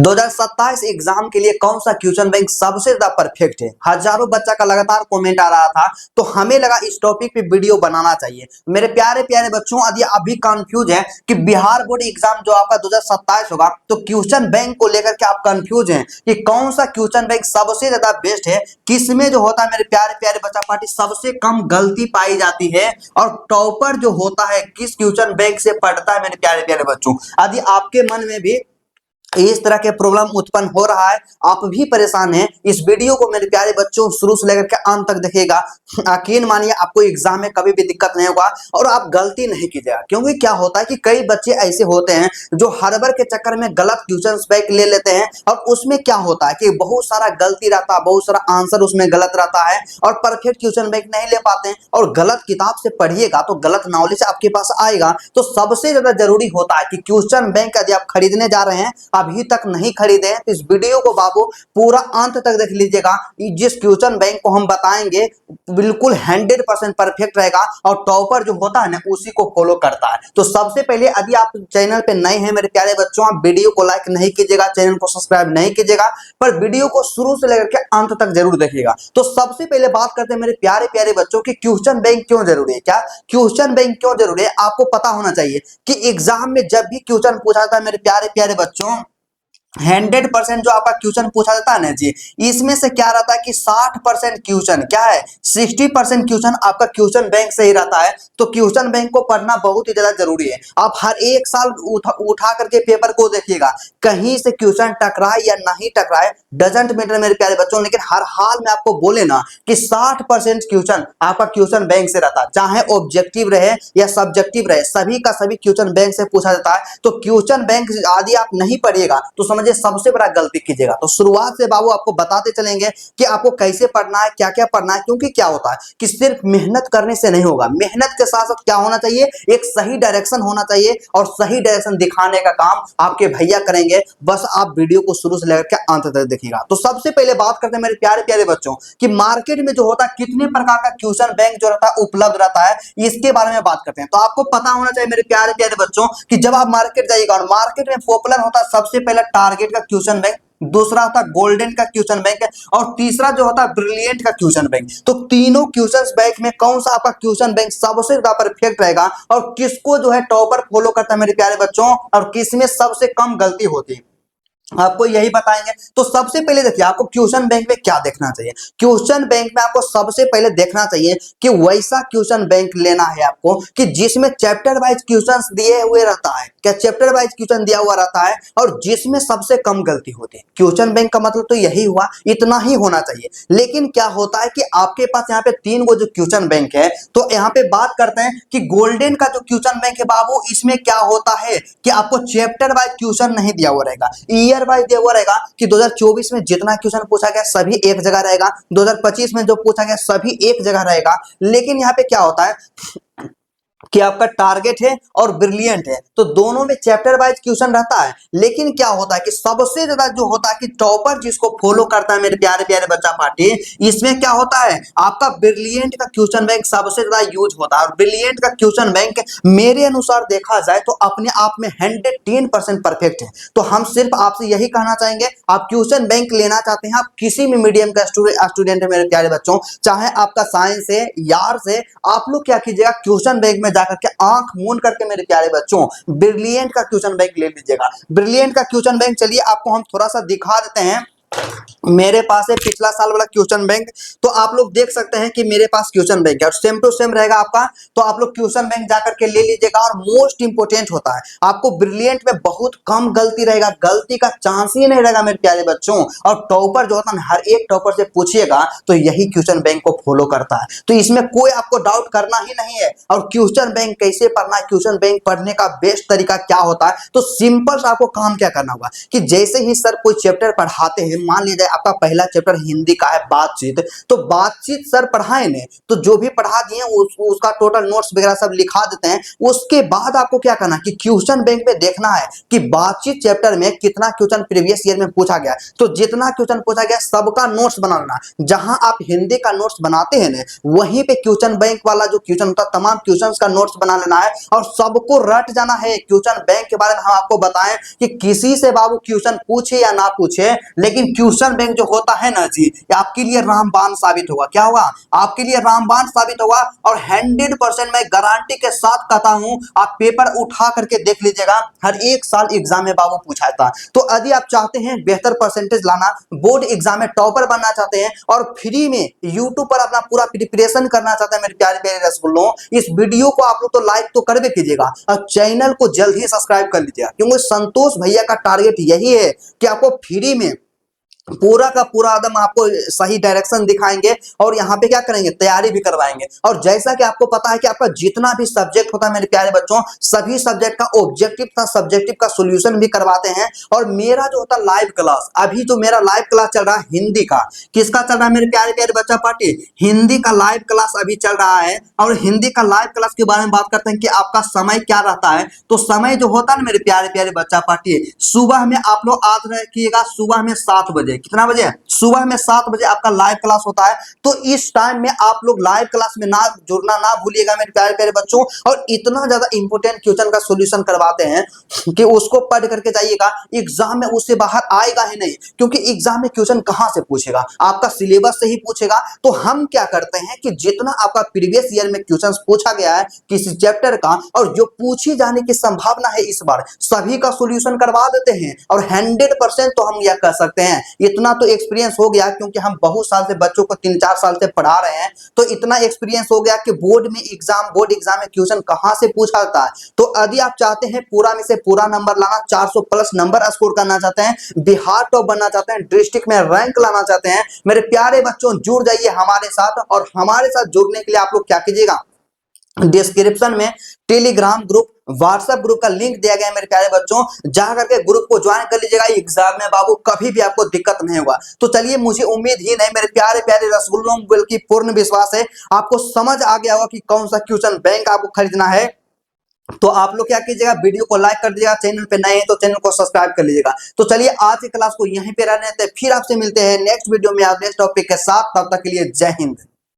2027 exam के लिए कौन सा क्वेश्चन बैंक सबसे ज्यादा परफेक्ट है। हजारों बच्चा का लगातार कमेंट आ रहा था, तो हमें लगा इस टॉपिक पे वीडियो बनाना चाहिए। मेरे प्यारे प्यारे बच्चों, यदि अभी कंफ्यूज है कि बिहार बोर्ड एग्जाम जो आपका 2027 होगा, तो क्वेश्चन बैंक को लेकर के आप कंफ्यूज हैं कि कौन सा क्वेश्चन बैंक सबसे ज्यादा बेस्ट है, किसमें जो होता है मेरे प्यारे प्यारे बच्चा पार्टी सबसे कम गलती पाई जाती है, और टॉपर जो होता है किस क्वेश्चन बैंक से पढ़ता है। मेरे प्यारे प्यारे बच्चों, यदि आपके मन में भी इस तरह के प्रॉब्लम उत्पन्न हो रहा है, आप भी परेशान हैं, इस वीडियो को मेरे प्यारे बच्चों शुरू से लेकर के अंत तक देखिएगा। यकीन मानिए आपको एग्जाम में कभी भी दिक्कत नहीं होगा और आप गलती नहीं कीजिएगा। क्योंकि क्या होता है कि कई बच्चे ऐसे होते हैं जो हड़बड़ के चक्कर में गलत क्वेश्चन बैंक ले लेते हैं, और उसमें क्या होता है कि बहुत सारा गलती रहता है, बहुत सारा आंसर उसमें गलत रहता है और परफेक्ट क्वेश्चन बैंक नहीं ले पाते हैं। और गलत किताब से पढ़िएगा तो गलत नॉलेज आपके पास आएगा। तो सबसे ज्यादा जरूरी होता है कि क्वेश्चन बैंक यदि आप खरीदने जा रहे हैं, अभी तक नहीं खरीदे हैं, तो इस वीडियो को बाबू पूरा अंत तक देख लीजिएगा। जिस क्वेश्चन बैंक को हम बताएंगे बिल्कुल 100% परफेक्ट रहेगा और टॉपर जो होता है ना उसी को फॉलो करता है। तो सबसे पहले यदि आप चैनल पे नए हैं मेरे प्यारे बच्चों, आप वीडियो को लाइक नहीं कीजिएगा, चैनल को सब्सक्राइब नहीं कीजिएगा, पर वीडियो को शुरू से लेकर के अंत तक जरूर देखिएगा। तो सबसे पहले बात करते हैं मेरे प्यारे प्यारे बच्चों की क्वेश्चन बैंक क्यों जरूरी है। क्या क्वेश्चन बैंक क्यों जरूरी है, आपको पता होना चाहिए कि एग्जाम में जब भी क्वेश्चन पूछा जाता है मेरे प्यारे प्यारे बच्चों, 100% जो आपका क्वेश्चन पूछा जाता है ना जी, इसमें से क्या रहता है कि 60% क्वेश्चन क्या है, 60% क्वेश्चन आपका क्वेश्चन बैंक से ही रहता है। तो क्वेश्चन बैंक को पढ़ना बहुत ही ज्यादा जरूरी है। आप हर एक साल उठा करके पेपर को देखिएगा, कहीं से क्वेश्चन टकराए या नहीं टकराए डजंट मैटर मेरे प्यारे बच्चों, लेकिन हर हाल में आपको बोले ना कि 60% क्वेश्चन आपका क्वेश्चन बैंक से रहता है, चाहे ऑब्जेक्टिव रहे या सब्जेक्टिव रहे, सभी का सभी क्वेश्चन बैंक से पूछा जाता है। तो क्वेश्चन बैंक यदि आप नहीं पढ़िएगा तो समझिए सबसे बड़ा गलती कीजिएगा। तो शुरुआत से बाबू आपको बताते चलेंगे कि आपको कैसे पढ़ना है, क्या क्या पढ़ना है। क्योंकि क्या होता है कि सिर्फ मेहनत करने से नहीं होगा, मेहनत के साथ साथ क्या होना चाहिए, एक सही डायरेक्शन होना चाहिए, और सही डायरेक्शन दिखाने का काम आपके भैया करेंगे। बस आप वीडियो को शुरू से लेकर के अंत तक देखिएगा। तो सबसे पहले बात करते हैं मेरे प्यारे प्यारे बच्चों कि मार्केट में जो होता है कितने प्रकार का क्वेश्चन बैंक जो रहता है उपलब्ध रहता है, इसके बारे में बात करते हैं। तो आपको पता होना चाहिए मेरे प्यारे प्यारे बच्चों कि जब आप मार्केट जाइएगा और मार्केट में पॉपुलर होता है सबसे पहले टारगेट का क्वेश्चन बैंक, दूसरा होता गोल्डन का क्वेश्चन बैंक है, और तीसरा जो होता है ब्रिलियंट का क्वेश्चन बैंक। तो तीनों क्वेश्चन बैंक में कौन सा आपका क्वेश्चन बैंक सबसे ज्यादा परफेक्ट रहेगा और किसको जो है टॉपर फॉलो करता है मेरे प्यारे बच्चों, और किसमें सबसे कम गलती होती है, आपको यही बताएंगे। तो सबसे पहले देखिए आपको क्वेश्चन बैंक में क्या देखना चाहिए। क्वेश्चन बैंक में आपको सबसे पहले देखना चाहिए कि वैसा क्वेश्चन बैंक लेना है आपको कि जिसमें चैप्टर वाइज क्वेश्चंस दिए हुए रहता है, क्या चैप्टर वाइज क्वेश्चन दिया हुआ रहता है, और जिसमें सबसे कम गलती होती है। क्वेश्चन बैंक का मतलब तो यही हुआ, इतना ही होना चाहिए। लेकिन क्या होता है कि आपके पास यहाँ पे 3 गो जो क्वेश्चन बैंक है, तो यहाँ पे बात करते हैं कि गोल्डन का जो क्वेश्चन बैंक है बाबू, इसमें क्या होता है कि आपको चैप्टर वाइज क्वेश्चन नहीं दिया हुआ रहेगा, ईयर वाइज दिया हुआ रहेगा कि 2024 में जितना क्वेश्चन पूछा गया सभी एक जगह रहेगा, 2025 में जो पूछा गया सभी एक जगह रहेगा। लेकिन यहाँ पे क्या होता है कि आपका टारगेट है और ब्रिलियंट है, तो दोनों में चैप्टर वाइज क्वेश्चन रहता है। लेकिन क्या होता है कि सबसे ज्यादा जो होता है कि टॉपर जिसको फॉलो करता है मेरे प्यारे प्यारे बच्चा पार्टी, इसमें क्या होता है आपका ब्रिलियंट का क्वेश्चन बैंक सबसे ज्यादा यूज होता है। और ब्रिलियंट का क्वेश्चन बैंक मेरे अनुसार देखा जाए तो अपने आप में 110% परफेक्ट है। तो हम सिर्फ आपसे यही कहना चाहेंगे, आप क्वेश्चन बैंक लेना चाहते हैं, आप किसी भी मीडियम का स्टूडेंट है मेरे प्यारे बच्चों, चाहे आपका साइंस है या आर्ट्स है, आप लोग क्या कीजिएगा क्वेश्चन बैंक में जाकर के आंख मूंद करके मेरे प्यारे बच्चों ब्रिलियंट का क्वेश्चन बैंक ले लीजिएगा। ब्रिलियंट का क्वेश्चन बैंक चलिए आपको हम थोड़ा सा दिखा देते हैं। मेरे पास है पिछला साल वाला क्वेश्चन बैंक, तो आप लोग देख सकते हैं कि मेरे पास क्वेश्चन बैंक है और सेम टू सेम रहेगा आपका। तो आप लोग क्वेश्चन बैंक जाकर के ले लीजिएगा। और मोस्ट इंपोर्टेंट होता है आपको ब्रिलियंट में बहुत कम गलती रहेगा, गलती का चांस ही नहीं रहेगा मेरे प्यारे बच्चों। और टॉपर जो होता है हर एक टॉपर से पूछिएगा तो यही क्वेश्चन बैंक को फॉलो करता है, तो इसमें कोई आपको डाउट करना ही नहीं है। और क्वेश्चन बैंक कैसे पढ़ना है, क्वेश्चन बैंक पढ़ने का बेस्ट तरीका क्या होता है, तो सिंपल आपको काम क्या करना होगा कि जैसे ही सर कोई चैप्टर पढ़ाते हैं, मान लीजिए आपका पहला चैप्टर हिंदी का है बातचीत। तो बातचीत सर पढ़ाए ने, तो जो भी पढ़ा दिए उसका टोटल नोट्स वगैरह सब लिखा देते हैं। उसके बाद आपको क्या करना कि क्वेश्चन बैंक में देखना है कि बातचीत चैप्टर में कितना क्वेश्चन प्रीवियस ईयर में पूछा गया। तो जितना क्वेश्चन पूछा गया सबका नोट्स बनाना। जहां आप हिंदी का नोट्स बनाते हैं ना, वहीं पे क्वेश्चन बैंक वाला जो क्वेश्चन होता है तमाम क्वेश्चंस का नोट्स बना लेना है और सबको रट जाना है। क्वेश्चन बैंक के बारे में हम आपको बताएं कि किसी से बाबू क्वेश्चन पूछे या ना पूछे, लेकिन क्वेश्चन बैंक जो होता है ना जी, ये आपके लिए रामबाण साबित होगा। क्या होगा? आपके लिए रामबाण साबित होगा। और 100% मैं गारंटी के साथ कहता हूं, आप पेपर उठा करके देख लीजिएगा, हर एक साल एग्जाम में बाबू पूछा था। तो यदि आप चाहते हैं बेहतर परसेंटेज लाना, बोर्ड एग्जाम में टॉपर बनना चाहते हैं और फ्री में यूट्यूब पर अपना पूरा प्रिपरेशन करना चाहते हैं मेरे प्यारे प्यारे रसगुल्लों, इस वीडियो को आप लोग तो लाइक तो करबे कीजिएगा और चैनल को जल्द ही सब्सक्राइब कर लीजिएगा, क्योंकि संतोष भैया का टारगेट यही है कि आपको फ्री में पूरा का पूरा एकदम आपको सही डायरेक्शन दिखाएंगे और यहाँ पे क्या करेंगे, तैयारी भी करवाएंगे। और जैसा कि आपको पता है कि आपका जितना भी सब्जेक्ट होता है मेरे प्यारे बच्चों, सभी सब्जेक्ट का ऑब्जेक्टिव था सब्जेक्टिव का सॉल्यूशन भी करवाते हैं। और मेरा जो होता है लाइव क्लास, अभी जो मेरा लाइव क्लास चल रहा है हिंदी का, किसका चल रहा है मेरे प्यारे प्यारे बच्चा पार्टी? हिंदी का लाइव क्लास अभी चल रहा है। और हिंदी का लाइव क्लास के बारे में बात करते हैं कि आपका समय क्या रहता है। तो समय जो होता है ना मेरे प्यारे प्यारे बच्चा पार्टी, सुबह में आप लोग याद रखिएगा, सुबह में 7 बजे, कितना बजे? सुबह में 7 बजे आपका लाइव क्लास होता है। तो इस टाइम में आप लोग लाइव क्लास में ना जुड़ना ना भूलिएगा मेरे प्यारे प्यारे बच्चों। और इतना ज्यादा इंपोर्टेंट क्वेश्चन का सॉल्यूशन करवाते हैं कि उसको पढ़ करके जाइएगा, एग्जाम में उससे बाहर आएगा ही नहीं। क्योंकि एग्जाम में क्वेश्चन कहां से पूछेगा? आपका सिलेबस से ही पूछेगा। तो हम क्या करते हैं कि जितना आपका प्रीवियस ईयर में क्वेश्चन पूछा गया है किसी चैप्टर का और जो पूछी जाने की संभावना है इस बार, सभी का सॉल्यूशन करवा देते हैं। और 100% तो हम यह कह सकते हैं, इतना तो एक्सपीरियंस हो गया क्योंकि हम बहुत साल से बच्चों को 3-4 साल से पढ़ा रहे हैं। तो इतना एक्सपीरियंस हो गया कि बोर्ड एग्जाम में क्वेश्चन कहां से पूछा जाता है। तो यदि आप चाहते हैं पूरा में से पूरा नंबर लाना, 400 प्लस नंबर स्कोर करना चाहते हैं, बिहार टॉप बनना चाहते हैं, डिस्ट्रिक्ट में रैंक लाना चाहते हैं, मेरे प्यारे बच्चों जुड़ जाइए हमारे साथ। और हमारे साथ जुड़ने के लिए आप लोग क्या कीजिएगा, डिस्क्रिप्शन में टेलीग्राम ग्रुप, व्हाट्सएप ग्रुप का लिंक दिया गया है मेरे प्यारे बच्चों, जा करके ग्रुप को ज्वाइन कर लीजिएगा। एग्जाम में बाबू कभी भी आपको दिक्कत नहीं होगा। तो चलिए, मुझे उम्मीद ही नहीं मेरे प्यारे प्यारे रसगुल्लों, बल्कि पूर्ण विश्वास है आपको समझ आ गया होगा कि कौन सा क्वेश्चन बैंक आपको खरीदना है। तो आप लोग क्या कीजिएगा, वीडियो को लाइक कर दीजिएगा, चैनल पे नए हैं तो चैनल को सब्सक्राइब कर लीजिएगा। तो चलिए, आज की क्लास को यहीं पे रहने देते हैं, फिर आपसे मिलते हैं नेक्स्ट वीडियो में नेक्स्ट टॉपिक के साथ। तब तक के लिए जय हिंद।